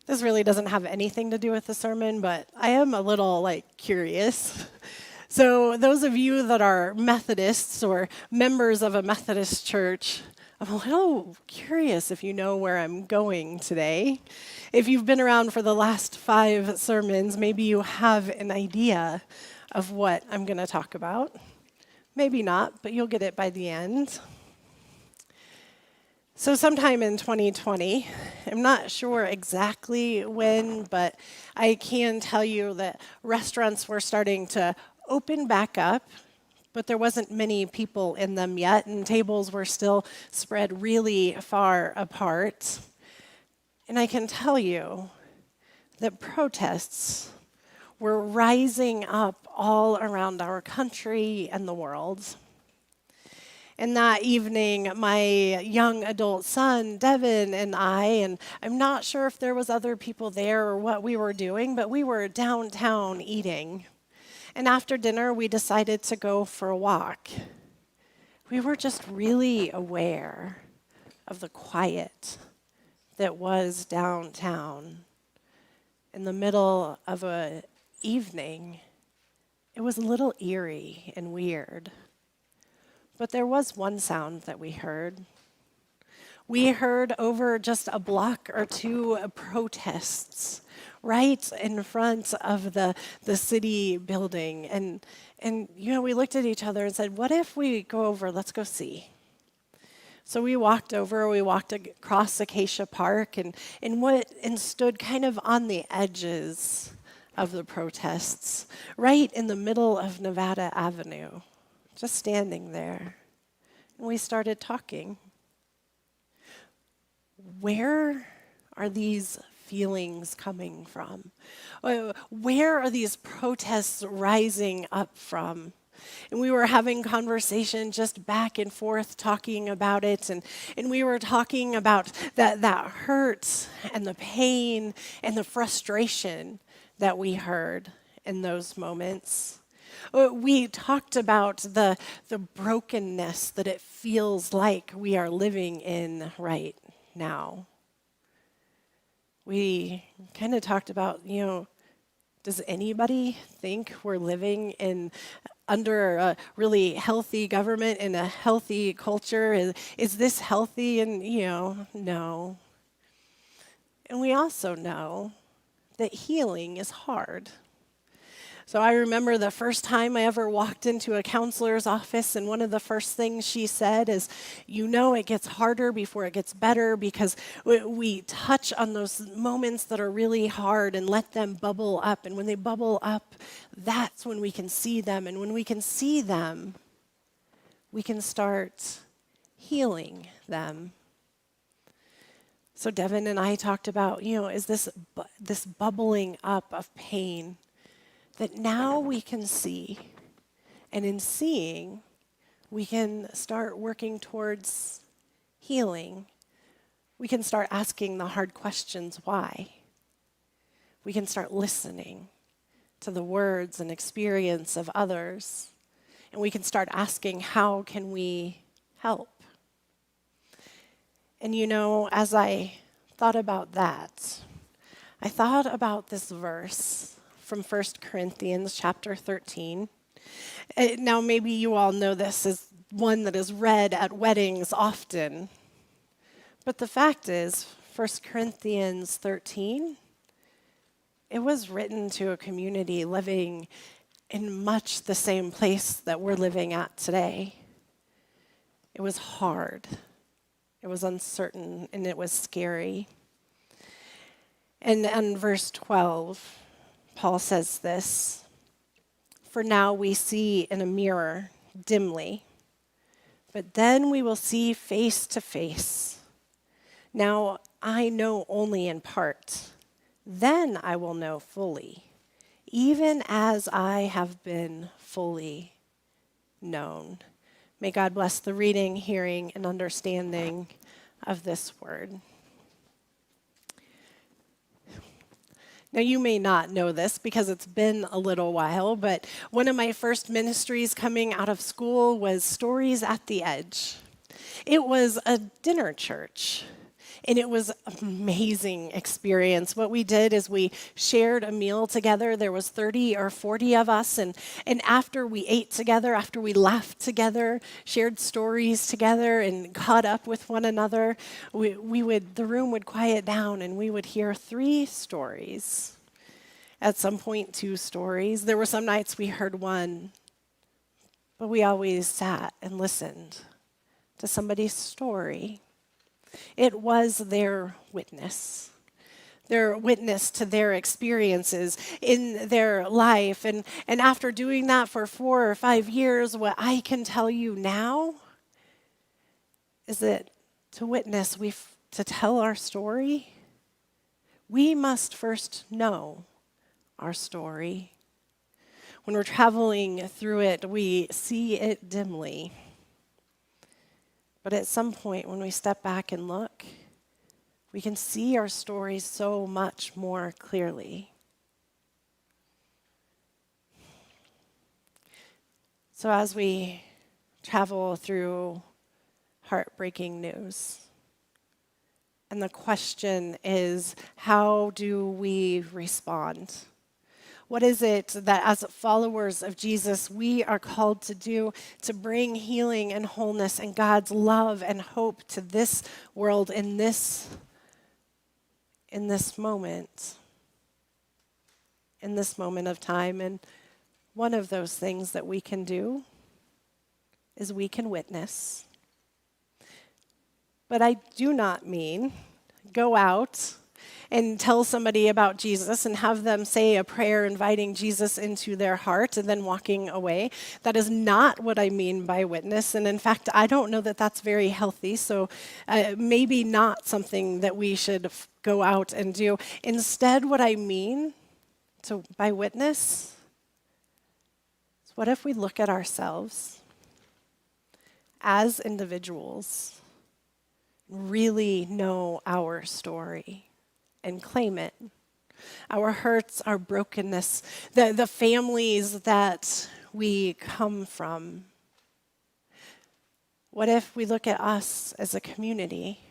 This really doesn't have anything to do with the sermon, but I am a little curious. So, those of you that are Methodists or members of a Methodist church, I'm a little curious if you know where I'm going today. If you've been around for the last 5 sermons, maybe you have an idea of what I'm going to talk about. Maybe not, but you'll get it by the end. So sometime in 2020, I'm not sure exactly when, but I can tell you that restaurants were starting to open back up, but there wasn't many people in them yet, and tables were still spread really far apart. And I can tell you that protests were rising up all around our country and the world. And that evening, my young adult son, Devin, and I'm not sure if there was other people there or what we were doing, but we were downtown eating. And after dinner, we decided to go for a walk. We were just really aware of the quiet that was downtown. In the middle of an evening, it was a little eerie and weird. But there was one sound that we heard. We heard over just a block or two of protests right in front of the city building. And we looked at each other and said, what if we go over, let's go see. So we walked across Acacia Park and stood kind of on the edges of the protests, right in the middle of Nevada Avenue. Just standing there. And we started talking. Where are these feelings coming from? Where are these protests rising up from? And we were having conversation just back and forth talking about it. And we were talking about that hurt and the pain and the frustration that we heard in those moments. We talked about the brokenness that it feels like we are living in right now. We kind of talked about, does anybody think we're living under a really healthy government and a healthy culture? Is this healthy? And, no. And we also know that healing is hard. So I remember the first time I ever walked into a counselor's office, and one of the first things she said is, it gets harder before it gets better, because we touch on those moments that are really hard and let them bubble up. And when they bubble up, that's when we can see them. And when we can see them, we can start healing them. So Devin and I talked about, is this bubbling up of pain that now we can see, and in seeing, we can start working towards healing. We can start asking the hard questions, why? We can start listening to the words and experience of others, and we can start asking, how can we help? And as I thought about that, I thought about this verse from 1 Corinthians chapter 13. Now, maybe you all know this is one that is read at weddings often. But the fact is, 1 Corinthians 13, it was written to a community living in much the same place that we're living at today. It was hard. It was uncertain, and it was scary. And in verse 12, Paul says this, "For now we see in a mirror dimly, but then we will see face to face. Now I know only in part, then I will know fully, even as I have been fully known." May God bless the reading, hearing, and understanding of this word. Now, you may not know this because it's been a little while, but one of my first ministries coming out of school was Stories at the Edge. It was a dinner church. And it was an amazing experience. What we did is we shared a meal together. There was 30 or 40 of us. And after we ate together, after we laughed together, shared stories together, and caught up with one another, the room would quiet down and we would hear 3 stories. At some point, 2 stories. There were some nights we heard 1, but we always sat and listened to somebody's story. It was their witness to their experiences in their life. And after doing that for 4 or 5 years, what I can tell you now is that to witness, to tell our story, we must first know our story. When we're traveling through it, we see it dimly. But at some point, when we step back and look, we can see our stories so much more clearly. So as we travel through heartbreaking news, and the question is, how do we respond? What is it that as followers of Jesus we are called to do to bring healing and wholeness and God's love and hope to this world in this moment of time? And one of those things that we can do is we can witness. But I do not mean go out and tell somebody about Jesus and have them say a prayer inviting Jesus into their heart and then walking away. That is not what I mean by witness. And in fact, I don't know that that's very healthy. So maybe not something that we should go out and do. Instead, what I mean by witness is, what if we look at ourselves as individuals, really know our story and claim it? Our hurts, our brokenness, the families that we come from. What if we look at us as a community?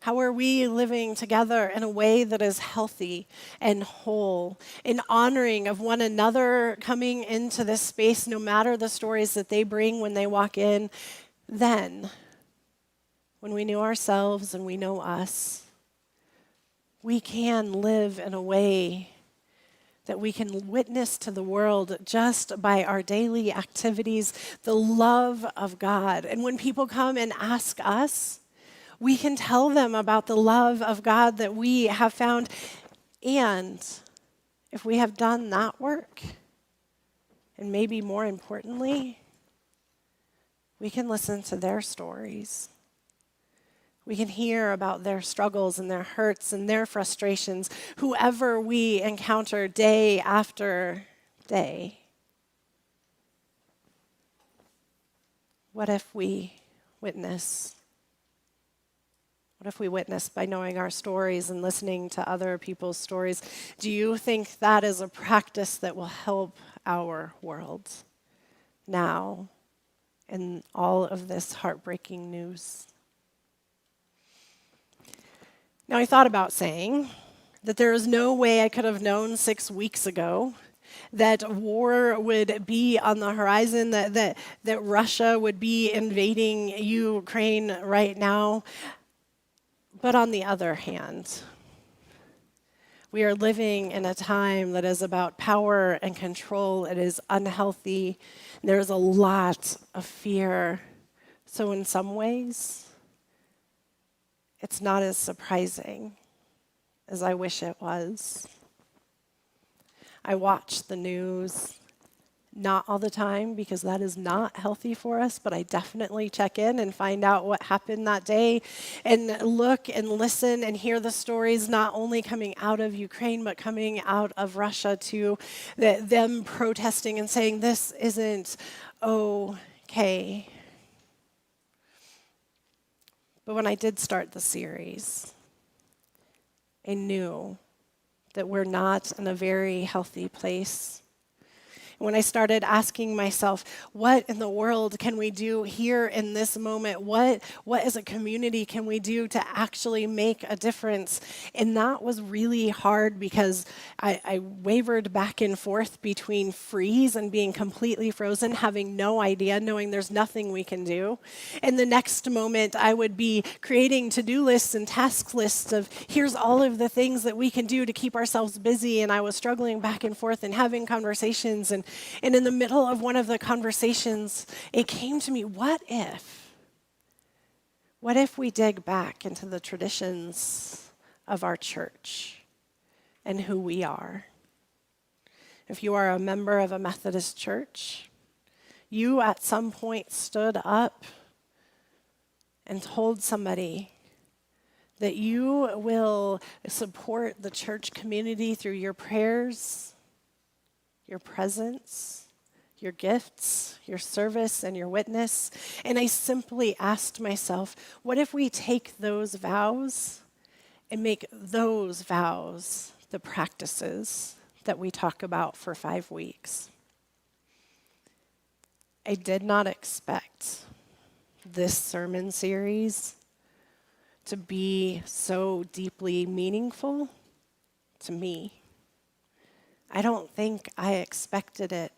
How are we living together in a way that is healthy and whole, in honoring of one another coming into this space, no matter the stories that they bring when they walk in? Then, when we know ourselves and we know us, we can live in a way that we can witness to the world just by our daily activities, the love of God. And when people come and ask us, we can tell them about the love of God that we have found. And if we have done that work, and maybe more importantly, we can listen to their stories. We can hear about their struggles and their hurts and their frustrations, whoever we encounter day after day. What if we witness? What if we witness by knowing our stories and listening to other people's stories? Do you think that is a practice that will help our world now in all of this heartbreaking news? Now, I thought about saying that there is no way I could have known 6 weeks ago that war would be on the horizon, that Russia would be invading Ukraine right now. But on the other hand, we are living in a time that is about power and control. It is unhealthy. There's a lot of fear. So in some ways, it's not as surprising as I wish it was. I watch the news, not all the time because that is not healthy for us, but I definitely check in and find out what happened that day and look and listen and hear the stories not only coming out of Ukraine, but coming out of Russia too, them protesting and saying this isn't okay. But when I did start the series, I knew that we're not in a very healthy place. when I started asking myself, what in the world can we do here in this moment? What as a community can we do to actually make a difference? And that was really hard because I wavered back and forth between freeze and being completely frozen, having no idea, knowing there's nothing we can do. And the next moment, I would be creating to-do lists and task lists of here's all of the things that we can do to keep ourselves busy. And I was struggling back and forth and having conversations. And in the middle of one of the conversations, it came to me, what if? What if we dig back into the traditions of our church and who we are? If you are a member of a Methodist church, you at some point stood up and told somebody that you will support the church community through your prayers, your presence, your gifts, your service, and your witness. And I simply asked myself, what if we take those vows and make those vows the practices that we talk about for 5 weeks? I did not expect this sermon series to be so deeply meaningful to me. I don't think I expected it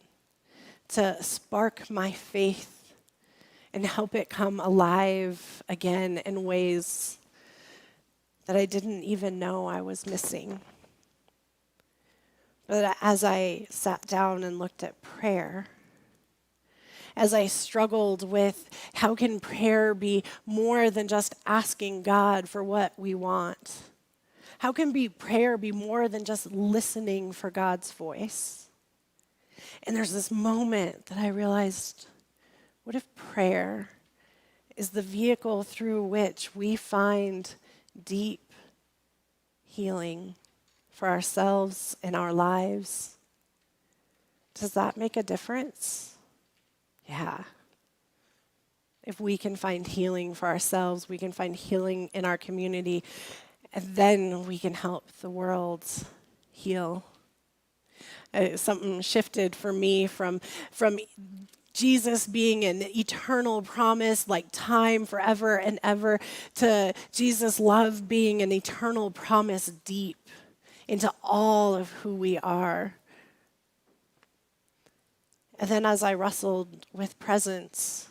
to spark my faith and help it come alive again in ways that I didn't even know I was missing. But as I sat down and looked at prayer, as I struggled with how can prayer be more than just asking God for what we want? How can prayer be more than just listening for God's voice? And there's this moment that I realized, what if prayer is the vehicle through which we find deep healing for ourselves and our lives? Does that make a difference? Yeah. If we can find healing for ourselves, we can find healing in our community, and then we can help the world heal. Something shifted for me from Jesus being an eternal promise, like time forever and ever, to Jesus' love being an eternal promise deep into all of who we are. And then as I wrestled with presence,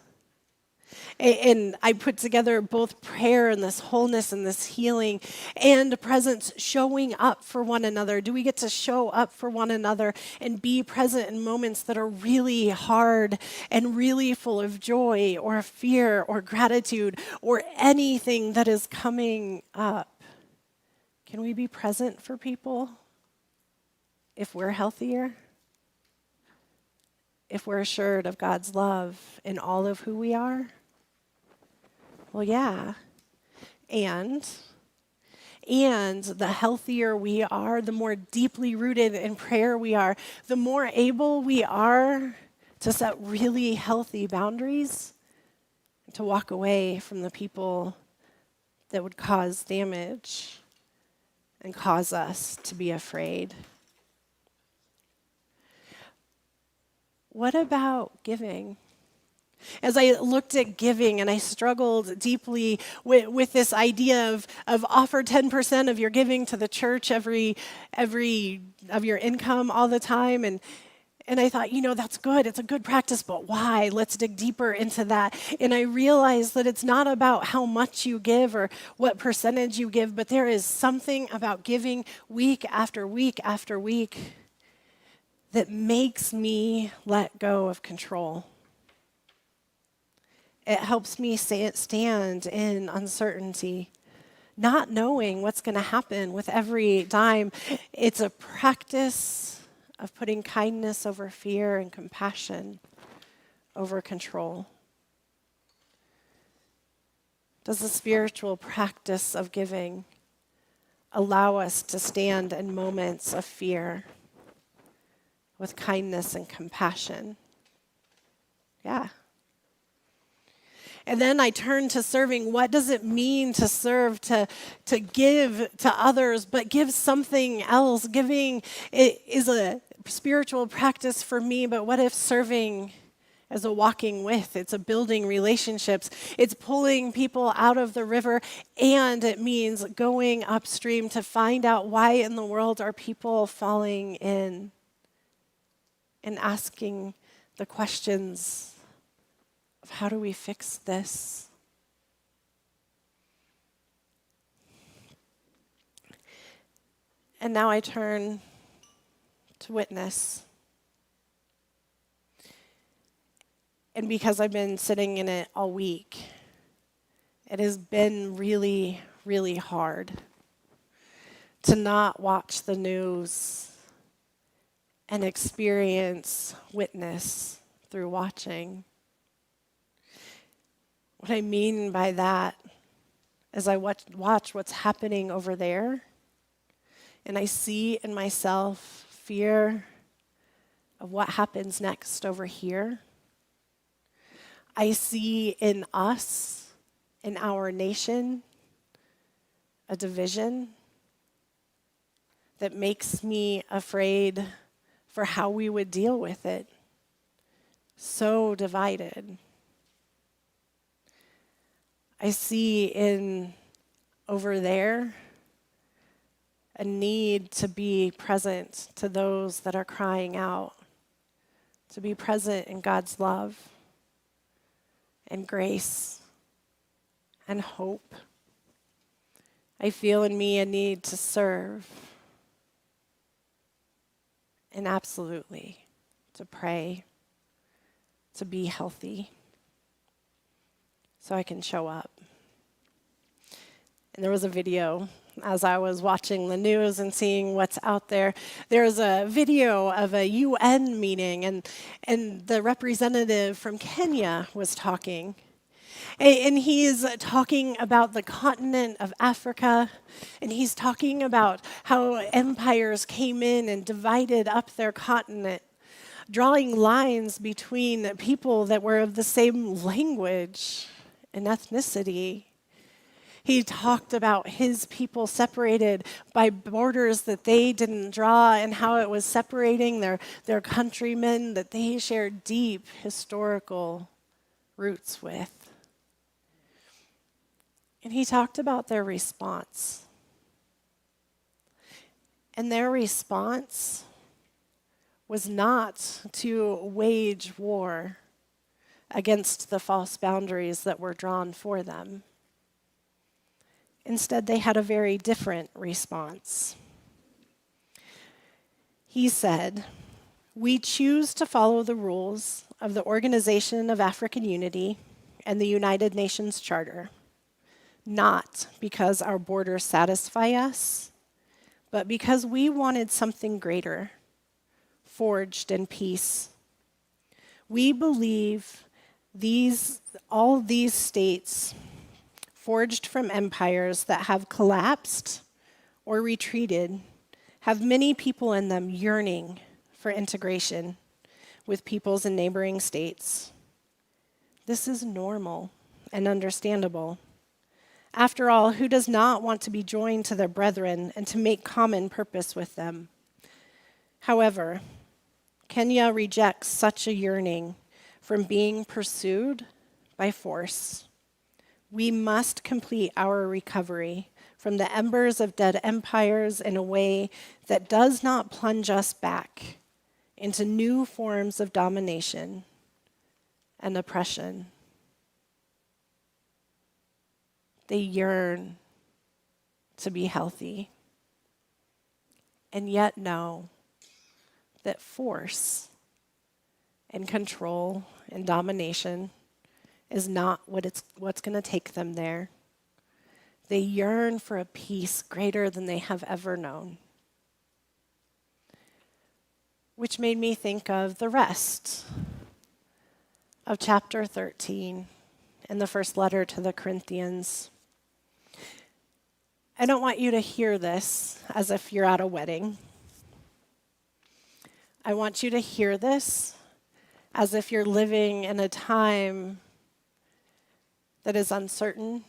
and I put together both prayer and this wholeness and this healing and presence, showing up for one another. Do we get to show up for one another and be present in moments that are really hard and really full of joy or fear or gratitude or anything that is coming up? Can we be present for people if we're healthier? If we're assured of God's love in all of who we are? Well, yeah. And the healthier we are, the more deeply rooted in prayer we are, the more able we are to set really healthy boundaries, to walk away from the people that would cause damage and cause us to be afraid. What about giving? As I looked at giving and I struggled deeply with this idea of offer 10% of your giving to the church every of your income all the time, and I thought, that's good. It's a good practice, but why? Let's dig deeper into that. And I realized that it's not about how much you give or what percentage you give, but there is something about giving week after week after week that makes me let go of control. It helps me stand in uncertainty, not knowing what's going to happen with every dime. It's a practice of putting kindness over fear and compassion over control. Does the spiritual practice of giving allow us to stand in moments of fear with kindness and compassion? Yeah. And then I turn to serving. What does it mean to serve, to give to others, but give something else? Giving is a spiritual practice for me, but what if serving as a walking with? It's a building relationships. It's pulling people out of the river, and it means going upstream to find out why in the world are people falling in, and asking the questions of how do we fix this? And now I turn to witness. And because I've been sitting in it all week, it has been really, really hard to not watch the news and experience witness through watching. What I mean by that is I watch what's happening over there, and I see in myself fear of what happens next over here. I see in us, in our nation, a division that makes me afraid for how we would deal with it. So divided. I see in over there a need to be present to those that are crying out, to be present in God's love and grace and hope. I feel in me a need to serve, and absolutely to pray, to be healthy, so I can show up. And there was a video as I was watching the news and seeing what's out there. There was a video of a UN meeting, and the representative from Kenya was talking. And he's talking about the continent of Africa, and he's talking about how empires came in and divided up their continent, drawing lines between people that were of the same language and ethnicity. He talked about his people separated by borders that they didn't draw, and how it was separating their countrymen that they shared deep historical roots with. And he talked about their response. And their response was not to wage war against the false boundaries that were drawn for them. Instead, they had a very different response. He said, "We choose to follow the rules of the Organization of African Unity and the United Nations Charter, not because our borders satisfy us, but because we wanted something greater, forged in peace. We believe all these states forged from empires that have collapsed or retreated have many people in them yearning for integration with peoples in neighboring states. This is normal and understandable. After all, who does not want to be joined to their brethren and to make common purpose with them? However, Kenya rejects such a yearning from being pursued by force. We must complete our recovery from the embers of dead empires in a way that does not plunge us back into new forms of domination and oppression." They yearn to be healthy, and yet know that force and control and domination is not what's going to take them there. They yearn for a peace greater than they have ever known. Which made me think of the rest of chapter 13 in the first letter to the Corinthians. I don't want you to hear this as if you're at a wedding. I want you to hear this as if you're living in a time that is uncertain,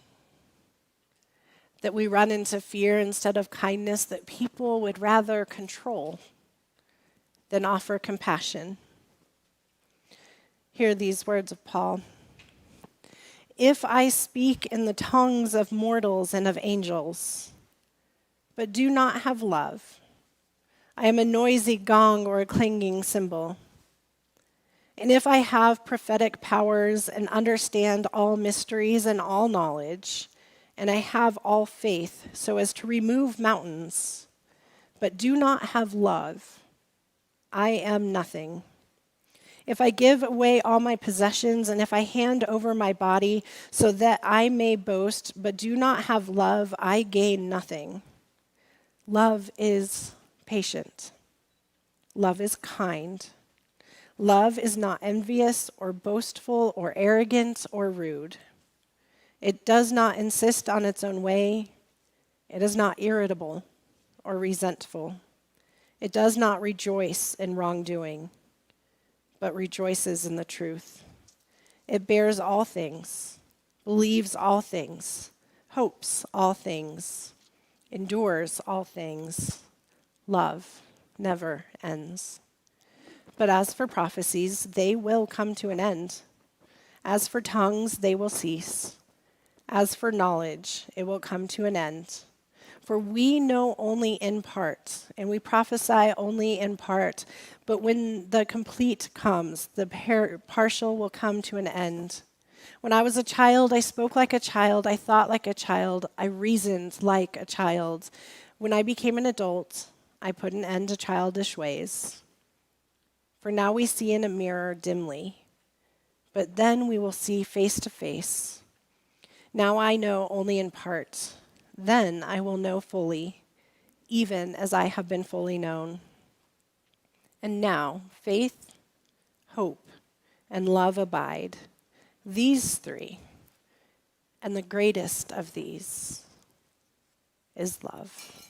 that we run into fear instead of kindness, that people would rather control then offer compassion. Hear these words of Paul. If I speak in the tongues of mortals and of angels, but do not have love, I am a noisy gong or a clanging cymbal. And if I have prophetic powers and understand all mysteries and all knowledge, and I have all faith so as to remove mountains, but do not have love, I am nothing. If I give away all my possessions, and if I hand over my body so that I may boast, but do not have love, I gain nothing. Love is patient. Love is kind. Love is not envious or boastful or arrogant or rude. It does not insist on its own way. It is not irritable or resentful. It does not rejoice in wrongdoing, but rejoices in the truth. It bears all things, believes all things, hopes all things, endures all things. Love never ends. But as for prophecies, they will come to an end. As for tongues, they will cease. As for knowledge, it will come to an end. For we know only in part, and we prophesy only in part. But when the complete comes, the partial will come to an end. When I was a child, I spoke like a child, I thought like a child, I reasoned like a child. When I became an adult, I put an end to childish ways. For now we see in a mirror dimly, but then we will see face to face. Now I know only in part. Then I will know fully, even as I have been fully known. And now faith, hope, and love abide, these three, and the greatest of these is love.